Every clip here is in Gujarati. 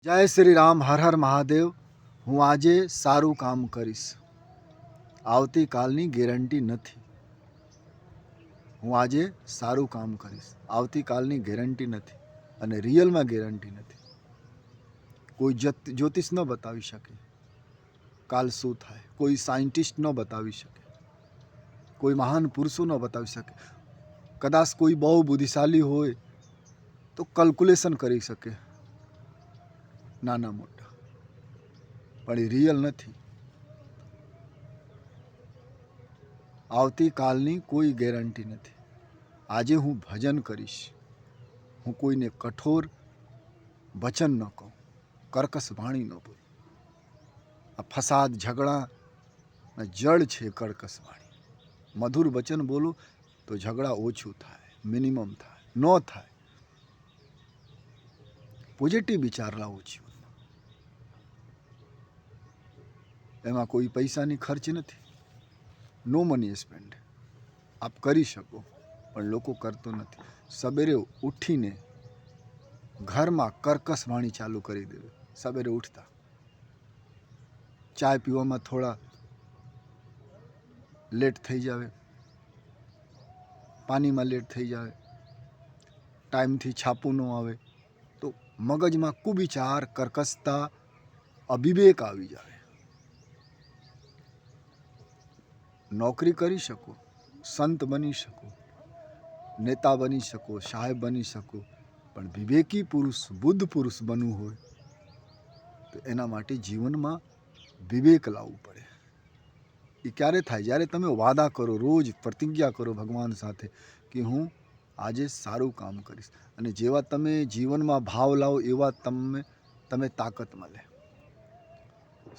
જય શ્રી રામ, હર હર મહાદેવ. હું આજે સારું કામ કરીશ, આવતીકાલની ગેરંટી નથી. હું આજે સારું કામ કરીશ, આવતીકાલની ગેરંટી નથી. અને રિયલમાં ગેરંટી નથી. કોઈ જ્યોતિષ ન બતાવી શકે કાલ શું થાય, કોઈ સાયન્ટિસ્ટ ન બતાવી શકે, કોઈ મહાન પુરુષો ન બતાવી શકે. કદાચ કોઈ બહુ બુદ્ધિશાળી હોય તો કેલ્ક્યુલેશન કરી શકે નાના મોટા, પણ એ રિયલ નથી. આવતીકાલની કોઈ ગેરંટી નથી. આજે હું ભજન કરીશ, હું કોઈને કઠોર વચન ન કહું, કર્કશ વાણી ન બોલું. આ ફસાદ ઝઘડા જળ છે. કર્કશ વાણી, મધુર વચન બોલું તો ઝઘડા ઓછું થાય, મિનિમમ થાય, ન થાય. પોઝિટિવ વિચાર લાવું જીવનમાં. એમાં કોઈ પૈસાની ખર્ચ નથી. No money spend. આપ કરી શકો, પણ લોકો કરતો નથી. સવેરે ઉઠીને ઘરમાં કર્કશ વાણી ચાલુ કરી દેવી. સવેરે ઉઠતા ચાય પીવામાં થોડા લેટ થઈ જાવે, પાણીમાં લેટ થઈ જાવે, ટાઈમથી છાપું ન આવે તો મગજમાં કુવિચાર, કર્કશતા, અવિવેક આવી જાય. નોકરી કરી શકો, સંત બની શકો, નેતા બની શકો, સાહેબ બની શકો, પણ વિવેકી પુરુષ, બુદ્ધ પુરુષ બનવું હોય તો એના માટે જીવનમાં વિવેક લાવવું પડે. એ ક્યારે થાય? જ્યારે તમે વાદા કરો, રોજ પ્રતિજ્ઞા કરો ભગવાન સાથે કે હું આજે સારું કામ કરીશ. અને જેવા તમે જીવનમાં ભાવ લાવો એવા તમે તાકાત મળે.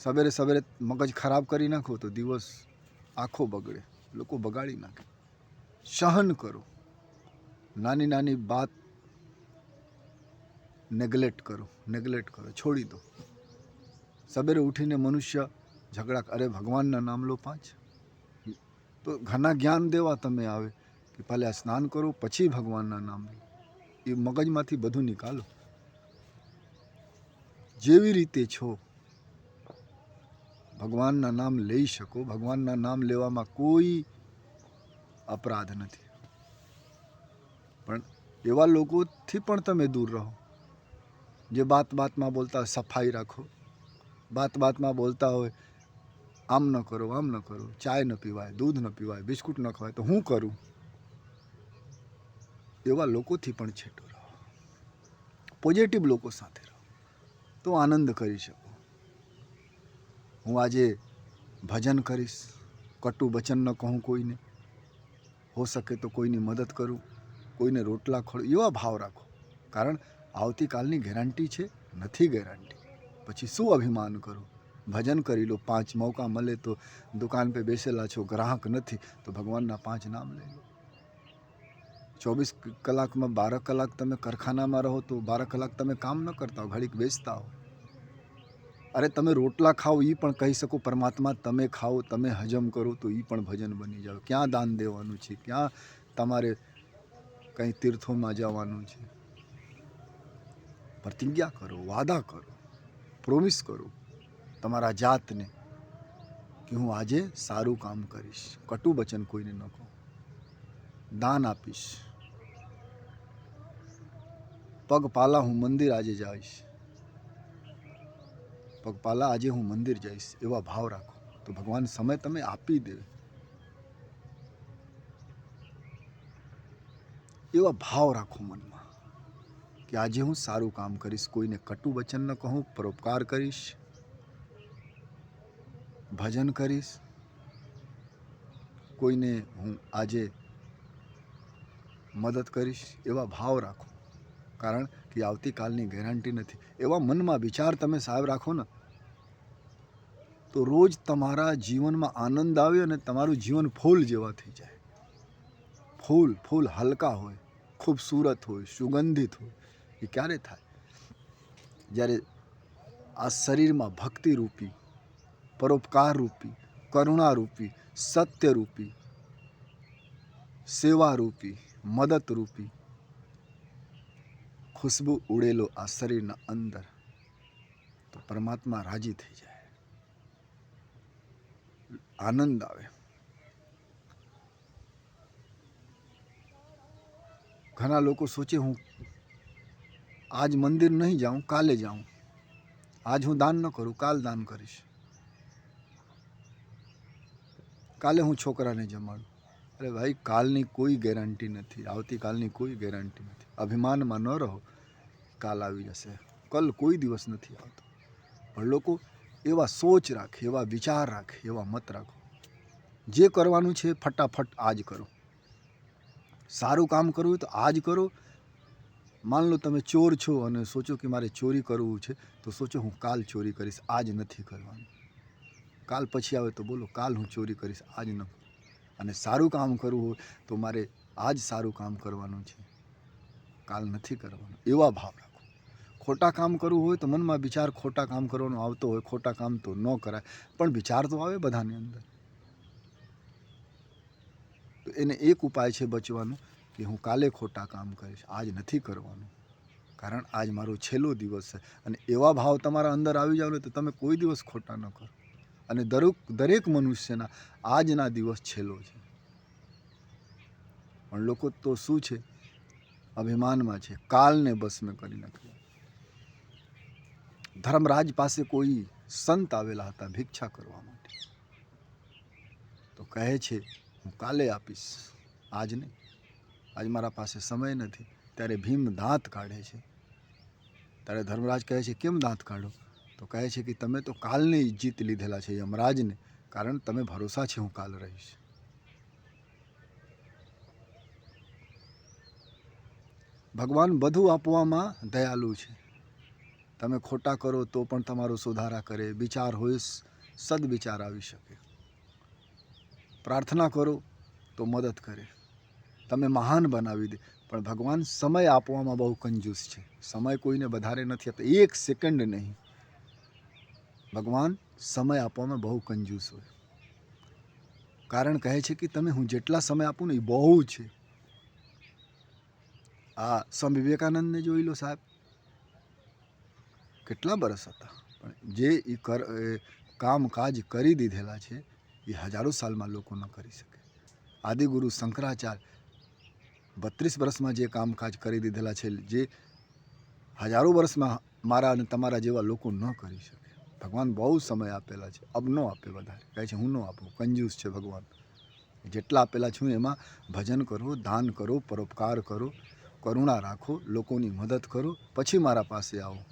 સવેરે સવેરે મગજ ખરાબ કરી નાખો તો દિવસ આખો બગડે, લોકો બગાડી નાખે. સહન કરો, નાની નાની બાત નેગ્લેક્ટ કરો, છોડી દો. સવેરે ઉઠીને મનુષ્ય ઝઘડા, અરે ભગવાનના નામ લો 5, તો ઘણા જ્ઞાન દેવા તમે આવે કે પહેલાં સ્નાન કરો પછી ભગવાનના નામ લો. એ મગજમાંથી બધું નિકાલો. જેવી રીતે છો ભગવાનના નામ લઈ શકો. ભગવાનના નામ લેવામાં કોઈ અપરાધ નથી, પણ એવા લોકોથી પણ તમે દૂર રહો જે બાતમાં બોલતા હોય. સફાઈ રાખો. બાતમાં બોલતા હોય આમ ન કરો, આમ ન કરો, ચાય ન પીવાય, દૂધ ન પીવાય, બિસ્કુટ ન ખવાય, તો હું કરું? એવા લોકોથી પણ છેટો રહો. પોઝિટિવ લોકો સાથે રહો તો આનંદ કરી શકો. હું આજે ભજન કરીશ, કટુ વચન ન કહું કોઈને, હો શકે તો કોઈની મદદ કરું, કોઈને રોટલા ખવડાવું, એવા ભાવ રાખો. કારણ આવતીકાલની ગેરંટી છે નથી. ગેરંટી પછી શું અભિમાન કરો? ભજન કરી લો. 5 મોકા મળે તો દુકાન पे બેસેલા છો, ગ્રાહક નથી તો ભગવાનના 5 નામ લઈ લો. 24 કલાકમાં 12 કલાક તમે કારખાનામાં રહો તો 12 કલાક તમે કામ ન કરતા હો, ઘડીક બેસતા હો. અરે તમે રોટલા ખાઓ એ પણ કહી શકો પરમાત્મા તમે ખાઓ, તમે હજમ કરો તો એ પણ ભજન બની જાવ. ક્યાં દાન દેવાનું છે? ક્યાં તમારે કંઈ તીર્થોમાં જવાનું છે? પ્રતિજ્ઞા કરો, વાદા કરો, પ્રોમિસ કરો તમારા જાતને કે હું આજે સારું કામ કરીશ, કટુ વચન કોઈને ન કહું, દાન આપીશ, પગપાલા હું મંદિર આજે જઈશ, પગપાલા આજે હું મંદિર જઈશ. એવા ભાવ રાખો તો ભગવાન સમય તમે આપી દે. એવા ભાવ રાખો મનમાં કે આજે હું સારું કામ કરીશ, કોઈને કટુ વચન ન કહું, પરોપકાર કરીશ, ભજન કરીશ, કોઈને હું આજે મદદ કરીશ. એવા ભાવ રાખો. કારણ કે આવતીકાલની ગેરંટી નથી. એવા મનમાં વિચાર તમે સાહેબ રાખો ને તો રોજ તમારા જીવનમાં આનંદ આવે અને તમારું જીવન ફૂલ જેવા થઈ જાય. ફૂલ હલકા હોય, ખૂબસૂરત હોય, સુગંધિત હોય. એ ક્યારે થાય? જ્યારે આ શરીરમાં ભક્તિરૂપી, પરોપકારરૂપી, કરુણારૂપી, સત્યરૂપી, સેવારૂપી, મદદરૂપી ખુશ્બુ ઉડેલો આ શરીરના અંદર તો પરમાત્મા રાજી થઈ જાય, આનંદ આવે. ઘણા લોકો સોચે હું આજ મંદિર નહીં જાઉં, કાલે જાઉં, આજ હું દાન ન કરું, કાલ દાન કરીશ, કાલે હું છોકરાને જમાડું. અરે ભાઈ, કાલની કોઈ ગેરંટી નથી, આવતીકાલની કોઈ ગેરંટી નથી. અભિમાનમાં ન રહો, કાલ આવી જશે. કલ કોઈ દિવસ નથી આવતો. પણ લોકો એવા સોચ રાખે, એવા વિચાર રાખે, એવા મત રાખો. જે કરવાનું છે ફટાફટ આજ કરો. સારું કામ કરવું હોય તો આજ કરો. માન લો તમે ચોર છો અને સોચો કે મારે ચોરી કરવું છે, તો સોચો હું કાલ ચોરી કરીશ, આજ નથી કરવાનું. કાલ પછી આવે તો બોલો કાલ હું ચોરી કરીશ, આજ ન. અને સારું કામ કરવું હોય તો મારે આજ સારું કામ કરવાનું છે, કાલ નથી કરવાનું. એવા ભાવ રાખો. ખોટા કામ કરવું હોય તો મનમાં વિચાર ખોટા કામ કરવાનો આવતો હોય, ખોટા કામ તો ન કરાય, પણ વિચાર તો આવે બધાની અંદર. તો એને એક ઉપાય છે બચવાનું, કે હું કાલે ખોટા કામ કરીશ, આજ નથી કરવાનું, કારણ આજ મારો છેલ્લો દિવસ છે. અને એવા ભાવ તમારા અંદર આવી જાવ ને તો તમે કોઈ દિવસ ખોટા ન કરો. અને દરેક મનુષ્યના આજના દિવસ છેલ્લો છે. પણ લોકો તો શું છે, અભિમાનમાં છે, કાલને બસ મેં કરી નાખ્યું. ધર્મરાજ પાસે કોઈ સંત આવેલા હતા ભિક્ષા કરવા માટે. તો કહે છે હું કાલે આપીશ, આજ નહીં, આજ મારા પાસે સમય નથી. ત્યારે ભીમ દાંત કાઢે છે. ત્યારે ધર્મરાજ કહે છે કેમ દાંત કાઢો? તો કહે છે કે તમે તો કાલને જીત લીધેલા છે યમરાજને, કારણ તમે ભરોસા છે હું કાલ રહીશ. ભગવાન બધું આપવામાં દયાળુ છે. તમે ખોટા કરો તો પણ તમારો સુધારા કરે. વિચાર હોય સદવિચાર આવી શકે. પ્રાર્થના કરો તો મદદ કરે. તમે મહાન બનાવી દે. પણ ભગવાન સમય આપવામાં બહુ કંજૂસ છે. સમય કોઈને વધારે નથી આપતા, એક સેકન્ડ નહીં. ભગવાન સમય આપવામાં બહુ કંજૂસ હોય. કારણ કહે છે કે તમે હું જેટલા સમય આપું ને એ બહુ છે. આ સ્વામી વિવેકાનંદને જોઈ લો સાહેબ, કેટલા બરસ હતા, પણ જે કામકાજ કરી દીધેલા છે એ હજારો સાલમાં લોકો ન કરી શકે. આદિગુરુ શંકરાચાર્ય 32 વર્ષમાં જે કામકાજ કરી દીધેલા છે, જે હજારો વર્ષમાં મારા અને તમારા જેવા લોકો ન કરી શકે. ભગવાન બહુ સમય આપેલા છે, અબ ન આપે વધારે. કહે છે હું ન આપું, કંજૂસ છે ભગવાન. જેટલા આપેલા છું એમાં ભજન કરો, દાન કરો, પરોપકાર કરો, કરુણા રાખો, લોકોની મદદ કરો, પછી મારા પાસે આવો.